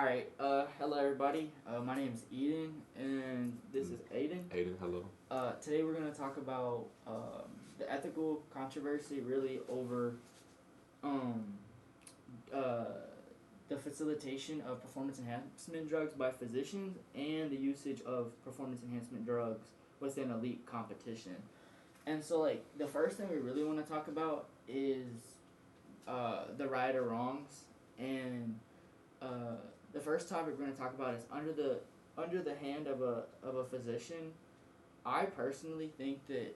Alright, hello everybody. My name is Eden, and this is Aiden. Aiden, hello. Today we're going to talk about the ethical controversy really over um, uh, the facilitation of performance enhancement drugs by physicians and the usage of performance enhancement drugs within elite competition. And so, like, the first thing we really want to talk about is the right or wrongs, and uh, the first topic we're going to talk about is under the hand of a physician. I personally think that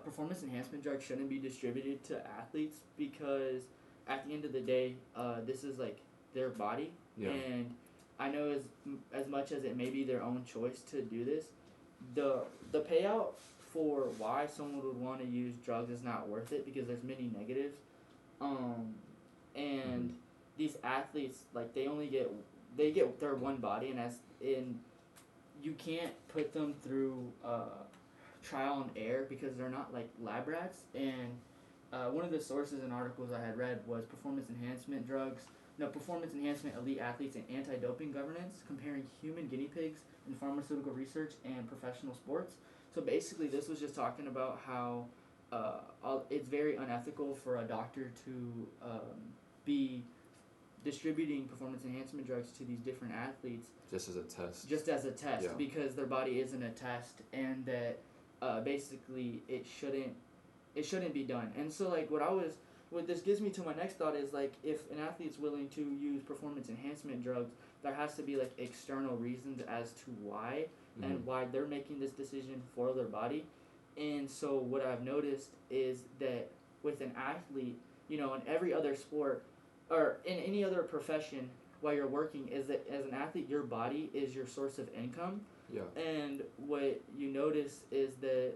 performance enhancement drugs shouldn't be distributed to athletes because at the end of the day, this is like their body, Yeah. and I know as much as it may be their own choice to do this, the payout for why someone would want to use drugs is not worth it because there's many negatives, and these athletes, like, they get their one body, and you can't put them through trial and error because they're not like lab rats. And one of the sources and articles I had read was performance enhancement elite athletes and anti-doping governance, comparing human guinea pigs in pharmaceutical research and professional sports. So basically this was just talking about how it's very unethical for a doctor to be distributing performance enhancement drugs to these different athletes Just as a test. Yeah. Because their body isn't a test, and that basically it shouldn't be done. And so, like, what this gives me to my next thought is, like, if an athlete's willing to use performance enhancement drugs, there has to be like external reasons as to why and why they're making this decision for their body. And so what I've noticed is that with an athlete, in every other sport or in any other profession, while you're working, is that as an athlete, your body is your source of income. Yeah. And what you notice is that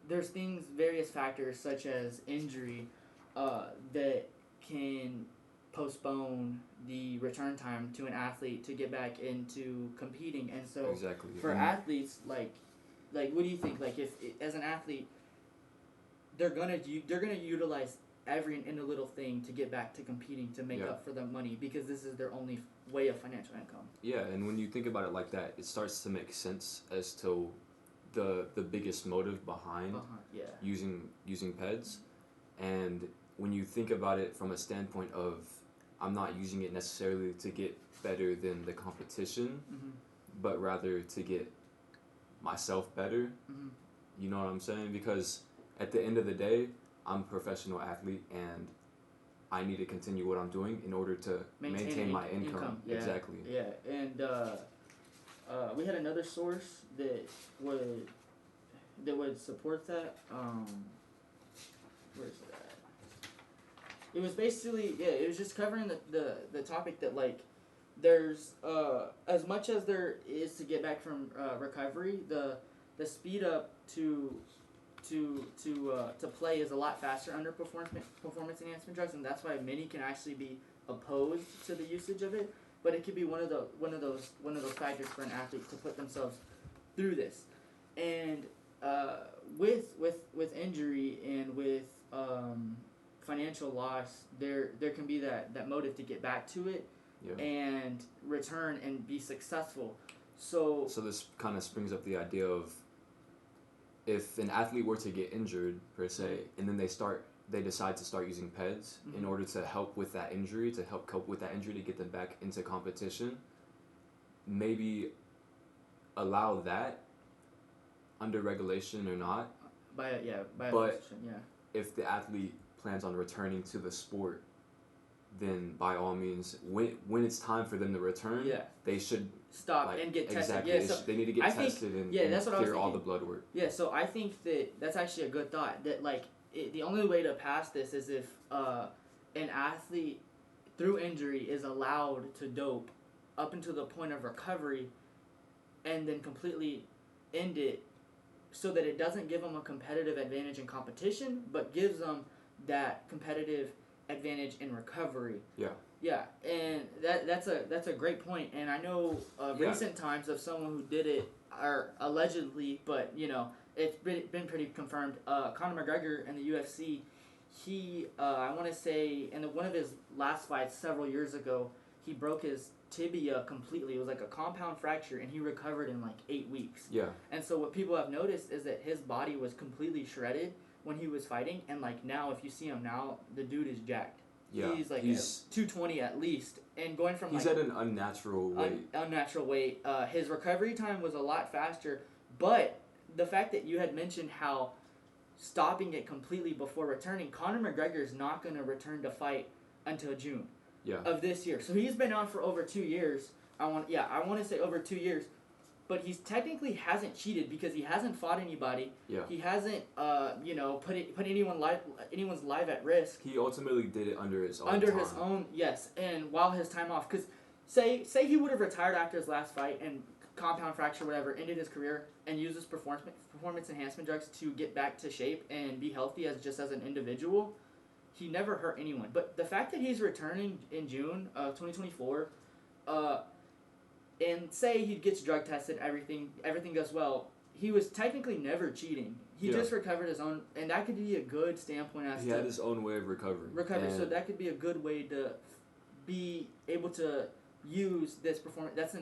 there's various factors such as injury that can postpone the return time to an athlete to get back into competing. And so Exactly. for athletes, like what do you think? Like, if as an athlete, they're gonna utilize every and a little thing to get back to competing to make up for the money because this is their only way of financial income. Yeah, and when you think about it like that, it starts to make sense as to the biggest motive behind using PEDs. And when you think about it from a standpoint of, I'm not using it necessarily to get better than the competition, but rather to get myself better. You know what I'm saying? Because at the end of the day, I'm a professional athlete and I need to continue what I'm doing in order to maintain my income. Yeah. Exactly. Yeah, and we had another source that would support that. Where's it at? It was basically, it was just covering the topic that, like, there's as much as there is to get back from recovery, the speed up to play is a lot faster under performance enhancement drugs, and that's why many can actually be opposed to the usage of it. But it could be one of those factors for an athlete to put themselves through this. And with injury and with financial loss, there can be that motive to get back to it and return and be successful. So this kind of springs up the idea of, if an athlete were to get injured per se, and then they decide to start using PEDs in order to help with that injury, to help cope with that injury, to get them back into competition, maybe allow that under regulation or not. But if the athlete plans on returning to the sport, then by all means, when it's time for them to return, they should stop and get tested. Exactly. They need to get tested and clear all the blood work. Yeah, so I think that's actually a good thought. That, like, the only way to pass this is if an athlete through injury is allowed to dope up until the point of recovery, and then completely end it, so that it doesn't give them a competitive advantage in competition, but gives them that competitive advantage in recovery. Yeah, and that's a great point. And I know recent times of someone who did it, or allegedly, but it's been pretty confirmed. Conor McGregor in the UFC, he I want to say in one of his last fights several years ago, he broke his tibia completely. It was like a compound fracture, and he recovered in like 8 weeks. Yeah. And so what people have noticed is that his body was completely shredded when he was fighting, and like now, if you see him now, the dude is jacked. Yeah. He's like 220 at least, and going from he's like at an unnatural weight. Unnatural weight. His recovery time was a lot faster, but the fact that you had mentioned how stopping it completely before returning, Conor McGregor is not going to return to fight until June of this year. So he's been on for over 2 years. I want to say over 2 years, but he's technically hasn't cheated because he hasn't fought anybody. Yeah. He hasn't put anyone's life at risk. He ultimately did it under his own his own, yes, and while his time off, because say he would have retired after his last fight and compound fracture, whatever, ended his career and used his performance enhancement drugs to get back to shape and be healthy as an individual, he never hurt anyone. But the fact that he's returning in June of 2024, and say he gets drug tested, everything goes well, he was technically never cheating. He just recovered his own, and that could be a good standpoint as he had his own way of recovering. So that could be a good way to be able to use this performance. That's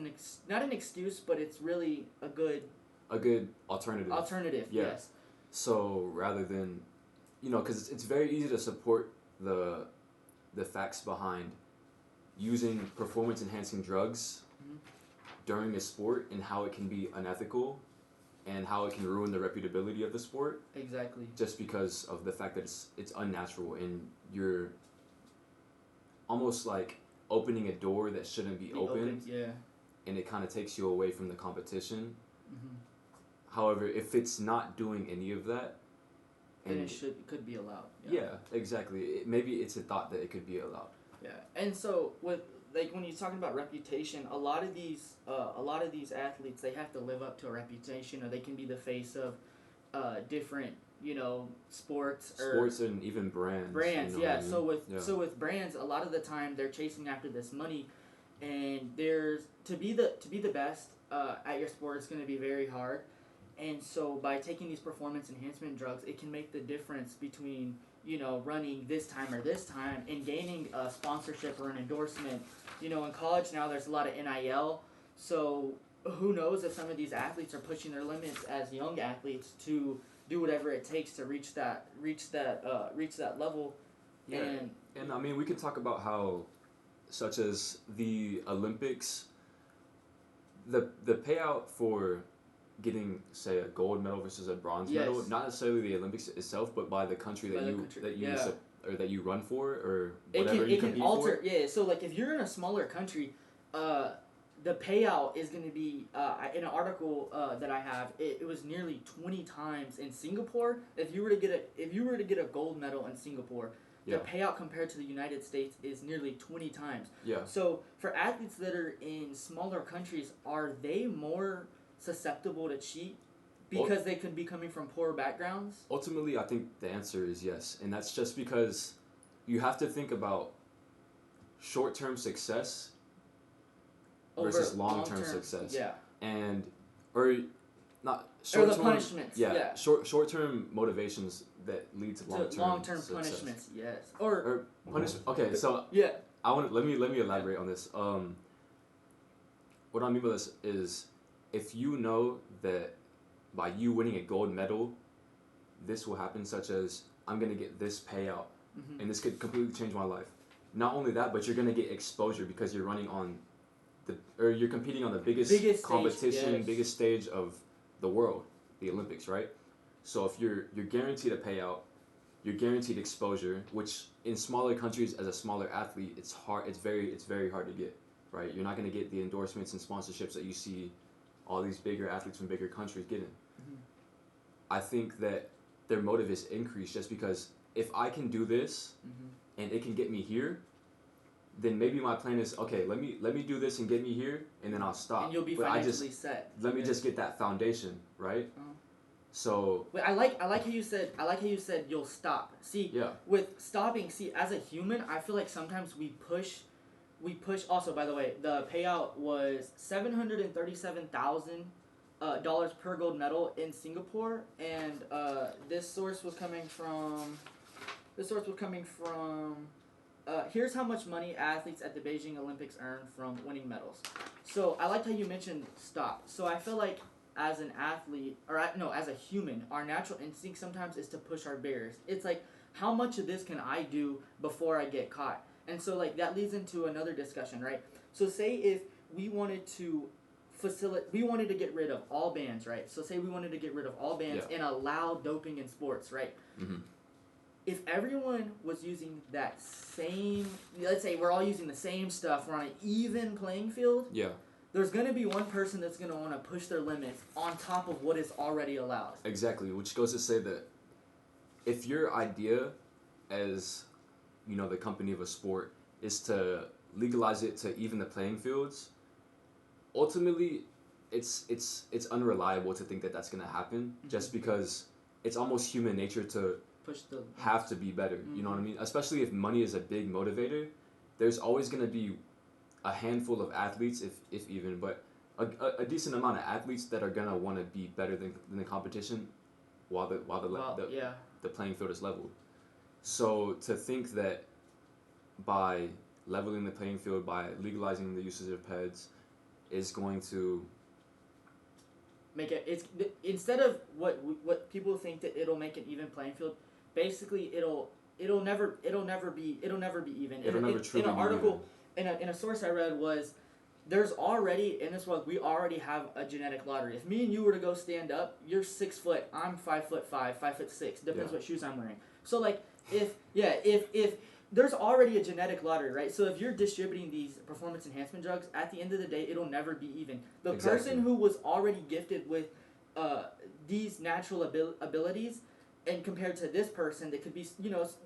not an excuse, but it's really a good alternative. Yes. So rather than, because it's very easy to support the facts behind using performance enhancing drugs during a sport and how it can be unethical and how it can ruin the reputability of the sport. Exactly. Just because of the fact that it's unnatural and you're almost like opening a door that shouldn't be opened. Yeah. And it kind of takes you away from the competition. Mm-hmm. However, if it's not doing any of that, then it could be allowed. Yeah, exactly. Maybe it's a thought that it could be allowed. Yeah, and so with like when you're talking about reputation, a lot of these athletes, they have to live up to a reputation, or they can be the face of different sports and even brands. Yeah. So with brands, a lot of the time they're chasing after this money, and there's to be the best at your sport is going to be very hard. And so by taking these performance enhancement drugs, it can make the difference between running this time or this time and gaining a sponsorship or an endorsement. In college now there's a lot of NIL, so who knows if some of these athletes are pushing their limits as young athletes to do whatever it takes to reach that level. Yeah. And I mean, we could talk about how, such as the Olympics, the payout for getting, say, a gold medal versus a bronze medal, not necessarily the Olympics itself, but by the country that you run for or whatever you compete for. Yeah, so like if you're in a smaller country, the payout is going to be in an article that I have. It was nearly 20 times in Singapore. If you were to get a gold medal in Singapore, the payout compared to the United States is nearly 20 times. Yeah. So for athletes that are in smaller countries, are they more susceptible to cheat because they could be coming from poor backgrounds? Ultimately, I think the answer is yes, and that's just because you have to think about short-term success versus long-term success. Yeah. Or the punishments. Yeah. Short-term motivations that lead to long-term punishments. Yes. Or punishment. Okay, so yeah. Let me elaborate on this. What I mean by this is, if you know that by you winning a gold medal, this will happen, such as I'm gonna get this payout, and this could completely change my life. Not only that, but you're gonna get exposure because you're running on you're competing on the biggest competition, biggest stage of the world, the Olympics, right? So if you're guaranteed a payout, you're guaranteed exposure, which in smaller countries as a smaller athlete, it's hard. It's very hard to get, right? You're not gonna get the endorsements and sponsorships that you see all these bigger athletes from bigger countries getting. I think that their motive is increased just because if I can do this and it can get me here, then maybe my plan is, okay, let me do this and get me here, and then I'll stop. And you'll be financially set. Let me just get that foundation, right? So. Wait, I like how you said you'll stop. See, with stopping, as a human, I feel like sometimes we push. Also, by the way, the payout was $737,000 per gold medal in Singapore, and this source was coming from The source was coming from, here's how much money athletes at the Beijing Olympics earn from winning medals. So I liked how you mentioned stop. So I feel like as an athlete, as a human, our natural instinct sometimes is to push our barriers. It's like, how much of this can I do before I get caught? And so like that leads into another discussion, right? So say if we wanted to get rid of all bans, right? So say we wanted to get rid of all bans and allow doping in sports, right? Mm-hmm. If everyone was using that same, let's say we're all using the same stuff, we're on an even playing field. Yeah. There's going to be one person that's going to want to push their limits on top of what is already allowed. Exactly, which goes to say that if your idea as, the company of a sport is to legalize it to even the playing fields, ultimately it's unreliable to think that that's going to happen, just because it's almost human nature to have to be better. You know what I mean? Especially if money is a big motivator, there's always going to be a handful of athletes, if even, but a decent amount of athletes that are going to want to be better than the competition while the playing field is leveled. So to think that by leveling the playing field, by legalizing the usage of PEDs, is going to make it, instead of what people think that it'll make an even playing field, basically it'll never be even. It'll never truly be in an article even. In a source I read was, there's already, in this world, we already have a genetic lottery. If me and you were to go stand up, you're 6 foot, I'm 5'5", 5'6", depends what shoes I'm wearing. So like, if there's already a genetic lottery, right? So if you're distributing these performance enhancement drugs, at the end of the day, it'll never be even. The person who was already gifted with these natural abilities, and compared to this person that could be,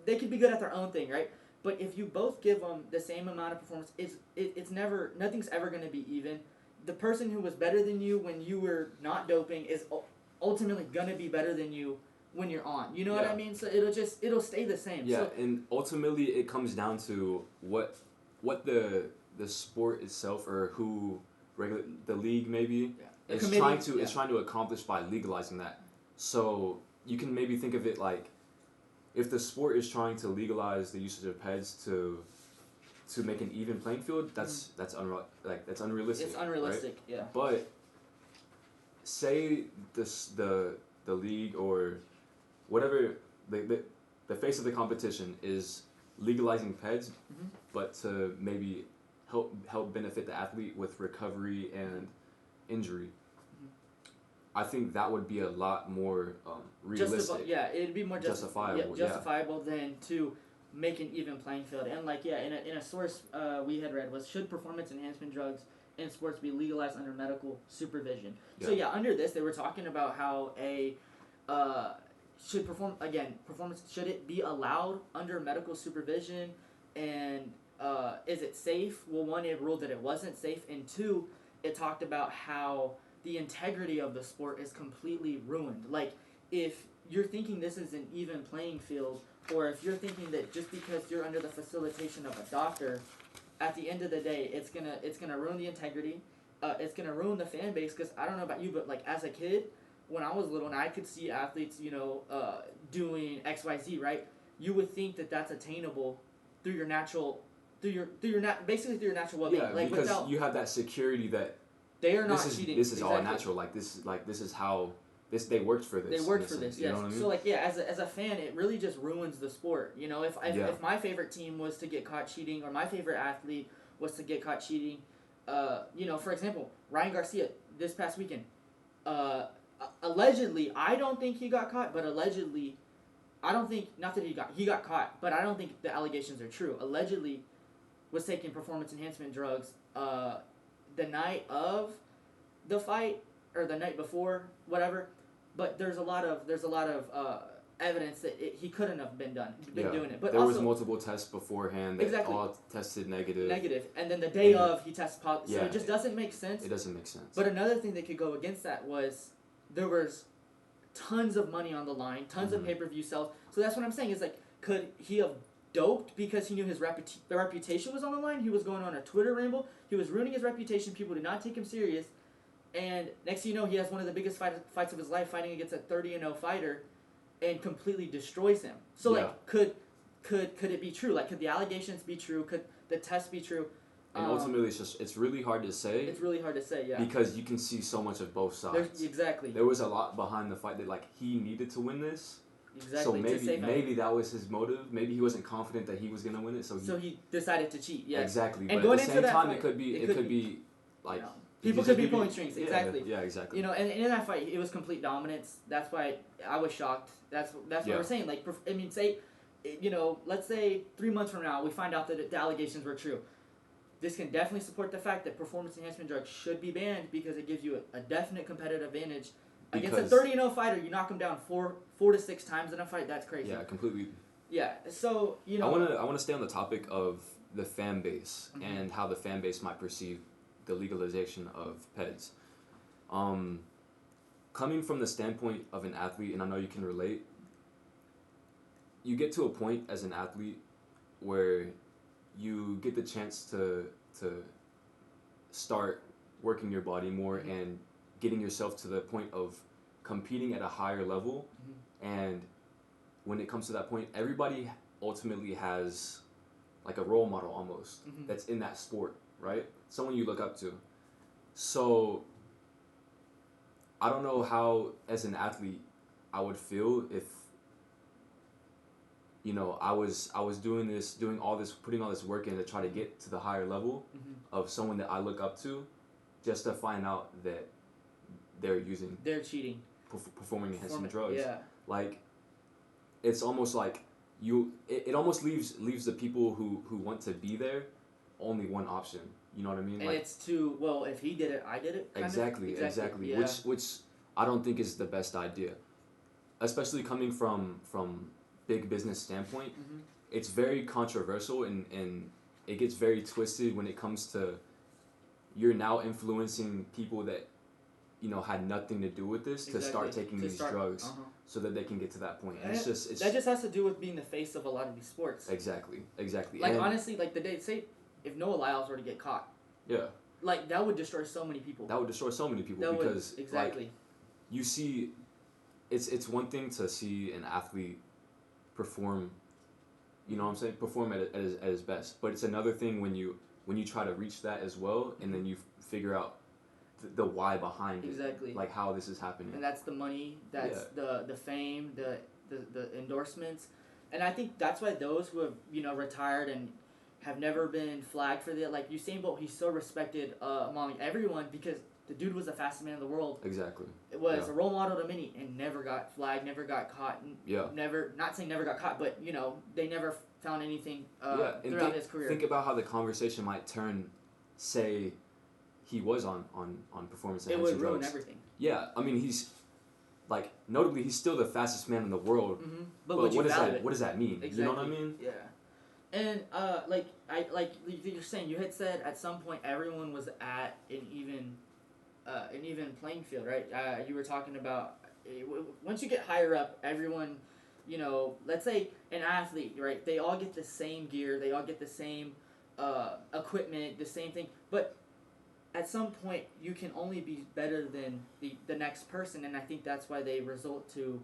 they could be good at their own thing, right? But if you both give them the same amount of performance, nothing's ever going to be even. The person who was better than you when you were not doping is ultimately going to be better than you when you're on. You know what I mean? So it'll stay the same. Yeah, and ultimately it comes down to what the sport itself, or who the league maybe is trying to accomplish by legalizing that. So you can maybe think of it like, if the sport is trying to legalize the usage of PEDs to make an even playing field, that's unrealistic. It's unrealistic, right? Yeah. But say the league or whatever the face of the competition is legalizing PEDs, but to maybe help benefit the athlete with recovery and injury. I think that would be a lot more realistic. It'd be more justifiable than to make an even playing field. And in a source we had read was, should performance enhancement drugs in sports be legalized under medical supervision? Yeah. So under this they were talking about how should it be allowed under medical supervision, and is it safe? Well, one, it ruled that it wasn't safe, and two, it talked about how the integrity of the sport is completely ruined. Like, if you're thinking this is an even playing field, or if you're thinking that just because you're under the facilitation of a doctor, at the end of the day, it's gonna ruin the integrity. It's gonna ruin the fan base. Because I don't know about you, but like as a kid, when I was little and I could see athletes, doing XYZ, right? You would think that that's attainable through your natural well-being. Yeah, like, because you have that security that they are not cheating. This is all natural. This is how they worked for this. They worked for this. Yes. You know what I mean? So as a fan, it really just ruins the sport. If my favorite team was to get caught cheating, or my favorite athlete was to get caught cheating, for example, Ryan Garcia this past weekend, allegedly, I don't think he got caught, but allegedly, not that he got caught, but I don't think the allegations are true. Allegedly, was taking performance enhancement drugs the night of the fight, or the night before, whatever. But there's a lot of evidence that he couldn't have been doing it. But there was multiple tests beforehand that all tested negative. And then the day of, he tested positive. So it just doesn't make sense. It doesn't make sense. But another thing that could go against that was there was tons of money on the line, tons of pay-per-view sales. So that's what I'm saying is, like, could he have doped because he knew his reputation was on the line? He was going on a Twitter ramble. He was ruining his reputation. People did not take him serious. And next thing you know, he has one of the biggest fights of his life, fighting against a 30-0 fighter, and completely destroys him. So could could it be true? Like, could the allegations be true? Could the test be true? And ultimately, it's really hard to say. It's really hard to say, yeah. Because you can see so much of both sides. Exactly. There was a lot behind the fight that, like, he needed to win this. Exactly. So maybe that was his motive. Maybe he wasn't confident that he was gonna win it. So he decided to cheat. Yeah. Exactly. And but going at the into same time, fight, it could be like. You know, people could be pulling strings. Exactly. Yeah. Exactly. You know, and in that fight, it was complete dominance. That's why I was shocked. That's what we're saying. Like, I mean, say, you know, let's say 3 months from now, we find out that the allegations were true. This can definitely support the fact that performance enhancement drugs should be banned because it gives you a definite competitive advantage. Against a 30-0 fighter, you knock him down four to six times in a fight. That's crazy. Yeah, completely. Yeah, so you know. I wanna stay on the topic of the fan base and how the fan base might perceive the legalization of PEDs. Coming from the standpoint of an athlete, and I know you can relate. You get to a point as an athlete where you get the chance to start working your body more and getting yourself to the point of competing at a higher level. And when it comes to that point, everybody ultimately has like a role model almost that's in that sport, right? Someone you look up to. So I don't know how, as an athlete, I would feel if, you know, I was doing all this, putting all this work in to try to get to the higher level of someone that I look up to, just to find out that they're cheating, performing enhancing drugs. Yeah. Like, it's almost like it almost leaves the people who want to be there only one option. You know what I mean? And like, it's well, if he did it, I did it. Exactly. Yeah. Which I don't think is the best idea, especially coming from big business standpoint. It's very controversial and it gets very twisted when it comes to you're now influencing people that, you know, had nothing to do with this to start taking these drugs so that they can get to that point. And that just has to do with being the face of a lot of these sports. Exactly. Like, and honestly, like say if Noah Lyles were to get caught. Yeah. Like, that would destroy so many people. Because like, you see, it's one thing to see an athlete perform, you know what I'm saying, perform at his best, but it's another thing when you try to reach that as well, and then you figure out the why behind it, like how this is happening. And that's the money, that's the fame, the endorsements, and I think that's why those who have, you know, retired and have never been flagged for that, like Usain Bolt, he's so respected among everyone because the dude was the fastest man in the world. Exactly. It was a role model to many and never got flagged, never got caught. Not saying never got caught, but, you know, they never found anything throughout his career. Think about how the conversation might turn, say, he was on performance enhancing drugs. It would ruin everything. Yeah, I mean, he's, like, notably, he's still the fastest man in the world. But what does that mean? Exactly. You know what I mean? Yeah. And like you're saying, you had said at some point everyone was at an even playing field, right? You were talking about once you get higher up, everyone, you know, let's say an athlete, right? They all get the same gear, they all get the same equipment, the same thing, but at some point you can only be better than the next person, and I think that's why they resort to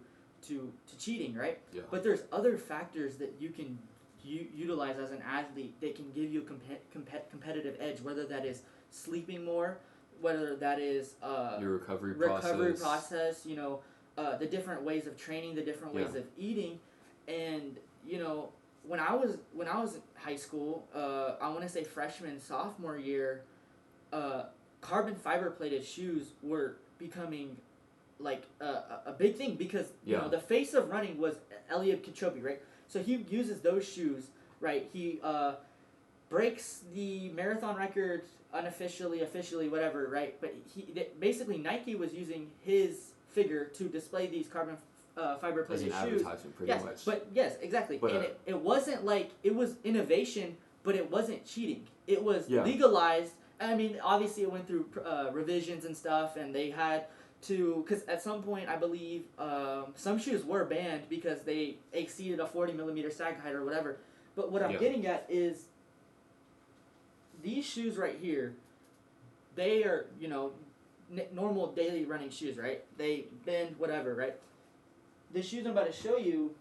cheating, right? Yeah. But there's other factors that you can utilize as an athlete that can give you a competitive edge, whether that is sleeping more, whether that is your recovery process, you know, the different ways of training, the different ways of eating. And, you know, when I was in high school, I want to say freshman, sophomore year, carbon fiber plated shoes were becoming like a big thing because you know, the face of running was Eliud Kipchoge, right? So he uses those shoes, right? He breaks the marathon record unofficially, officially, whatever, right? But basically Nike was using his figure to display these carbon fiber plated shoes. Pretty much. But yes, exactly. But, and it wasn't like, it was innovation, but it wasn't cheating. It was legalized. I mean, obviously it went through revisions and stuff, and they had to, because at some point I believe some shoes were banned because they exceeded a 40 millimeter sag height or whatever. But what I'm getting at is these shoes right here, they are, you know, normal daily running shoes, right? They bend, whatever, right? The shoes I'm about to show you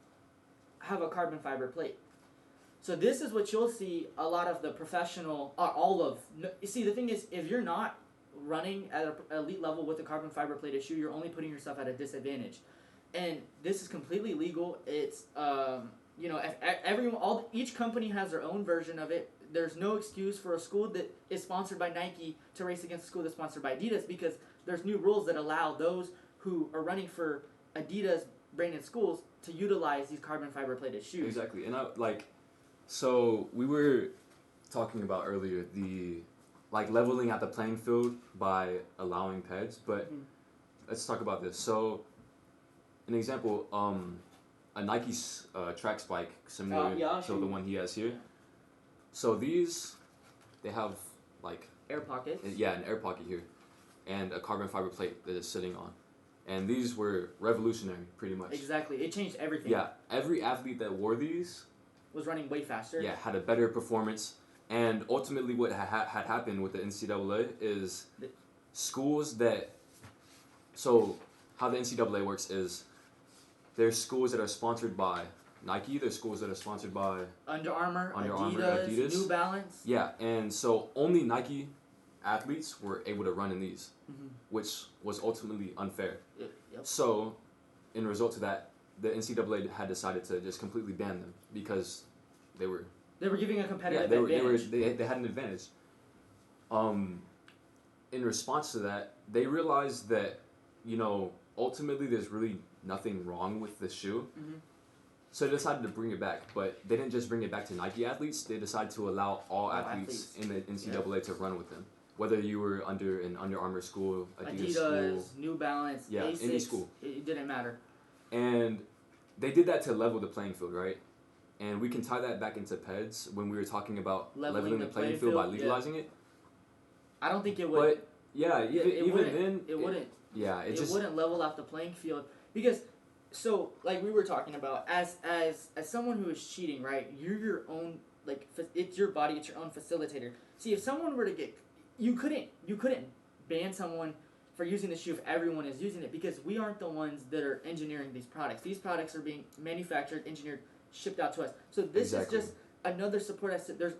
have a carbon fiber plate. So this is what you'll see a lot of the professional, all of. You see, the thing is, if you're not running at an elite level with a carbon fiber plated shoe, you're only putting yourself at a disadvantage. And this is completely legal. It's if everyone, each company has their own version of it. There's no excuse for a school that is sponsored by Nike to race against a school that's sponsored by Adidas, because there's new rules that allow those who are running for Adidas branded schools to utilize these carbon fiber plated shoes. Exactly, and so we were talking about earlier the leveling out the playing field by allowing PEDs, but let's talk about this. So, an example, a Nike track spike similar to the one he has here. So these, they have air pockets. Yeah, an air pocket here, and a carbon fiber plate that it's sitting on. And these were revolutionary, pretty much. Exactly, it changed everything. Yeah, every athlete that wore these was running way faster. Yeah, had a better performance. And ultimately what had happened with the NCAA is schools that... So how the NCAA works is there's schools that are sponsored by Nike, there's schools that are sponsored by... Under Armour, Adidas, New Balance. Yeah, and so only Nike athletes were able to run in these, which was ultimately unfair. Yep. So, in result to that, the NCAA had decided to just completely ban them because they were giving a competitive advantage. They had an advantage. In response to that, they realized that, ultimately there's really nothing wrong with the shoe. So they decided to bring it back, but they didn't just bring it back to Nike athletes. They decided to allow all athletes in the NCAA to run with them, whether you were under an Under Armour school, Adidas school, New Balance, Asics, any school. It didn't matter. And they did that to level the playing field, right? And we can tie that back into PEDs when we were talking about leveling the playing field by legalizing it. I don't think it would. But yeah, even then, it wouldn't. Yeah, it wouldn't level out the playing field because. So, like we were talking about, as someone who is cheating, right? You're your own, it's your body, it's your own facilitator. See, if someone were to get, you couldn't ban someone for using the shoe if everyone is using it, because we aren't the ones that are engineering these products. These products are being manufactured, engineered, shipped out to us. So this is just another support. I said there's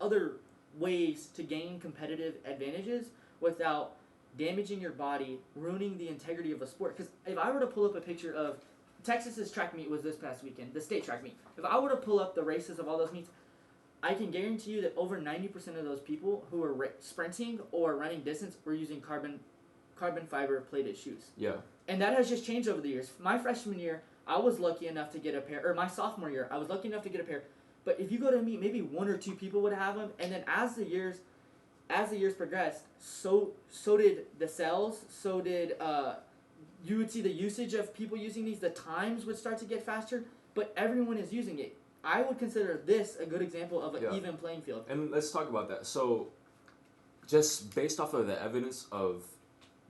other ways to gain competitive advantages without damaging your body, ruining the integrity of a sport. Because if I were to pull up a picture of Texas's track meet was this past weekend, the state track meet. If I were to pull up the races of all those meets, I can guarantee you that over 90% of those people who were sprinting or running distance were using carbon fiber plated shoes. Yeah. And that has just changed over the years. My freshman year, I was lucky enough to get a pair, or my sophomore year, I was lucky enough to get a pair. But if you go to a meet, maybe one or two people would have them, and then as the years progressed, so did the sales, so did you would see the usage of people using these, the times would start to get faster, but everyone is using it. I would consider this a good example of an even playing field. And let's talk about that. So, just based off of the evidence of,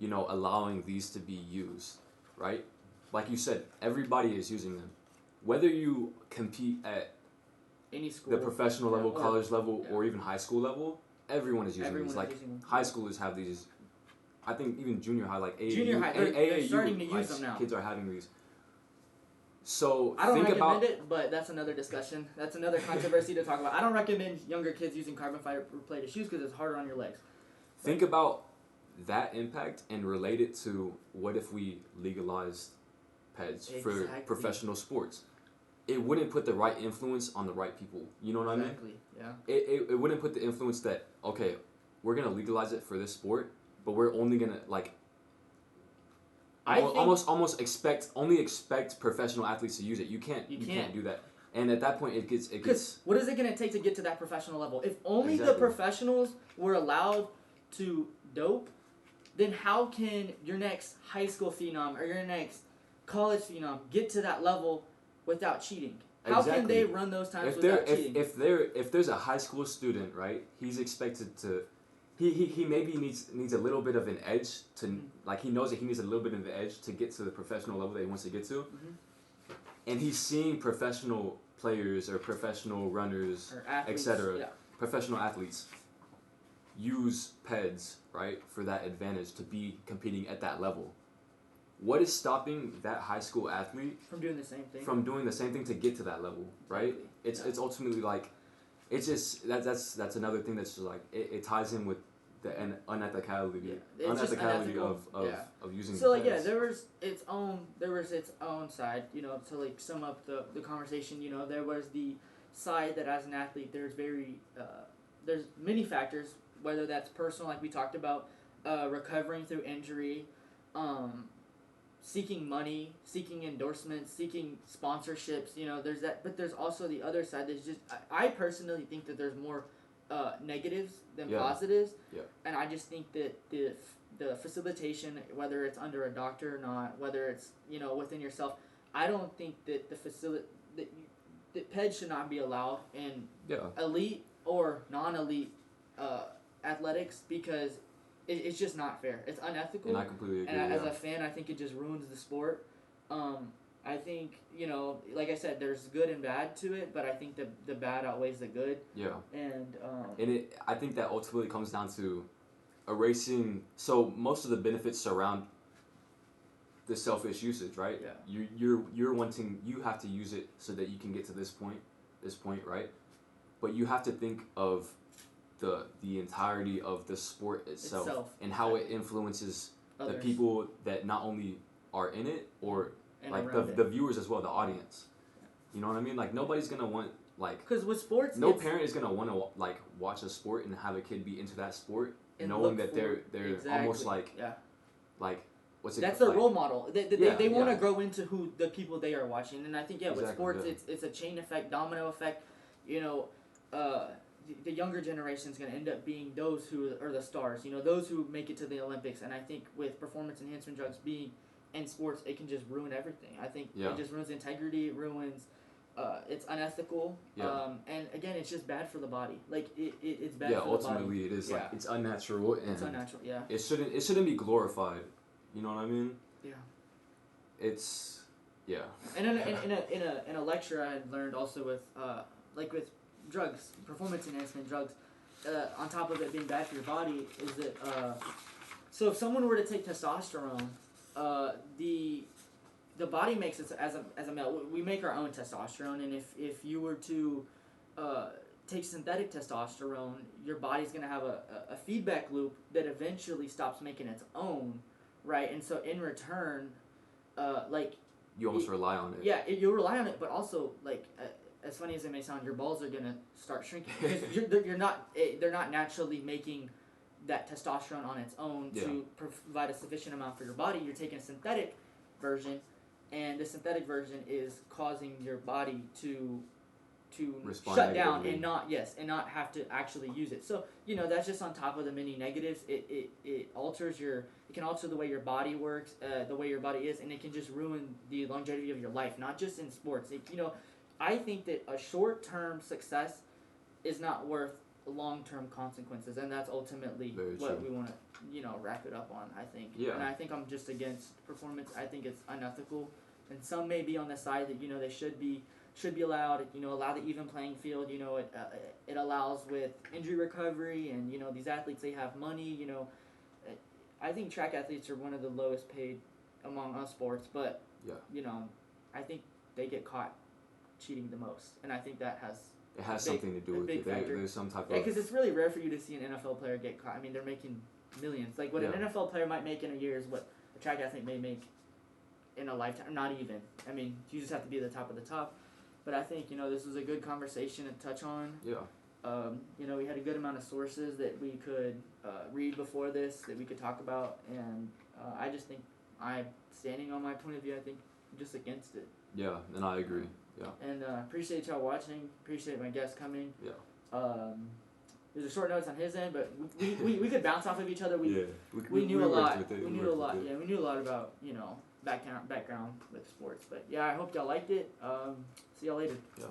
allowing these to be used, right? Like you said, everybody is using them. Whether you compete at any school, the professional level, college level, or even high school level, everyone is using these. High schoolers have these. I think even junior high, they're starting to use them now. Kids are having these. So I don't recommend it, but that's another discussion. That's another controversy to talk about. I don't recommend younger kids using carbon fiber plated shoes because it's harder on your legs. Think about that impact and relate it to what if we legalized PEDs for professional sports. It wouldn't put the right influence on the right people. You know what I mean? Exactly, yeah. It wouldn't put the influence that, okay, we're going to legalize it for this sport, but we're only going to, almost expect professional athletes to use it. You can't do that. And at that point, it gets... Because what is it going to take to get to that professional level? If only the professionals were allowed to dope, then how can your next high school phenom or your next college phenom get to that level without cheating? How can they run those times without cheating? If there's a high school student, right, he's expected to... He maybe needs a little bit of an edge to... he knows that he needs a little bit of an edge to get to the professional level that he wants to get to. And he's seeing professional players or professional runners, etc., professional athletes use PEDs, right, for that advantage to be competing at that level. what is stopping that high school athlete from doing the same thing? From doing the same thing to get to that level, right? Exactly. It's ultimately like, it's just that's another thing that's just like it ties in with the unethicality of using. So like there was its own side, you know, to like sum up the conversation. You know, there was the side that as an athlete there's many factors, whether that's personal, like we talked about, recovering through injury, seeking money, seeking endorsements, seeking sponsorships. You know, there's that, but there's also the other side. There's just I personally think that there's more negatives than positives. Yeah. And I just think that the facilitation, whether it's under a doctor or not, whether it's, you know, within yourself, I don't think that that PED should not be allowed in elite or non-elite athletics, because it's just not fair. It's unethical. And I completely agree. And as a fan, I think it just ruins the sport. I think, you know, like I said, there's good and bad to it, but I think the bad outweighs the good. Yeah. And I think that ultimately comes down to erasing. So most of the benefits surround the selfish usage, right? Yeah. You're wanting, you have to use it so that you can get to this point, right? But you have to think of the entirety of the sport itself and how it influences others. The people that not only are in it, or and like the viewers as well, the audience. You know what I mean? Like nobody's gonna want, like, because with sports, no parent is gonna want to like watch a sport and have a kid be into that sport, knowing that they're almost like what's it? That's their role model. They want to grow into who the people they are watching, and I think with sports it's a chain effect, domino effect. You know, the younger generation is going to end up being those who are the stars. You know, those who make it to the Olympics, and I think with performance enhancement drugs being in sports, it can just ruin everything. I think it just ruins integrity, it ruins. It's unethical, and again, it's just bad for the body. Like it's bad. For the body. Ultimately, it is like it's unnatural, and it's unnatural. Yeah, it shouldn't be glorified. You know what I mean? Yeah. It's And in a lecture, I had learned also with with drugs, performance enhancement drugs, on top of it being bad for your body, is that so if someone were to take testosterone, the body makes it as a male. We make our own testosterone, and if you were to take synthetic testosterone, your body's gonna have a feedback loop that eventually stops making its own, right? And so in return, you almost rely on it. Yeah, you rely on it, but also as funny as it may sound, your balls are gonna start shrinking because they're not naturally making that testosterone on its own to provide a sufficient amount for your body. You're taking a synthetic version, and the synthetic version is causing your body to respond shut down negatively. and not have to actually use it. So, you know, that's just on top of the many negatives. It can alter the way your body works, the way your body is, and it can just ruin the longevity of your life, not just in sports. I think that a short-term success is not worth long-term consequences, and that's ultimately what we want to, wrap it up on, I think. Yeah. And I think I'm just against performance. I think it's unethical, and some may be on the side that, they should be allowed, allow the even playing field. It allows with injury recovery, and, these athletes, they have money, I think track athletes are one of the lowest paid among us sports, but, I think they get caught cheating the most, and I think that has something to do with it. There's some type of... Yeah, because it's really rare for you to see an NFL player get caught. I mean, they're making millions. Like, what an NFL player might make in a year is what a track athlete may make in a lifetime. Not even. I mean, you just have to be the top of the top. But I think, this was a good conversation to touch on. Yeah. We had a good amount of sources that we could read before this, that we could talk about, and I just think I'm standing on my point of view. I think I'm just against it. Yeah, and I agree. Yeah. And appreciate y'all watching. Appreciate my guests coming. Yeah. There's a short notes on his end, but we could bounce off of each other. We knew a lot. We knew a lot. Yeah, we knew a lot about background with sports. But yeah, I hope y'all liked it. See y'all later. Yeah.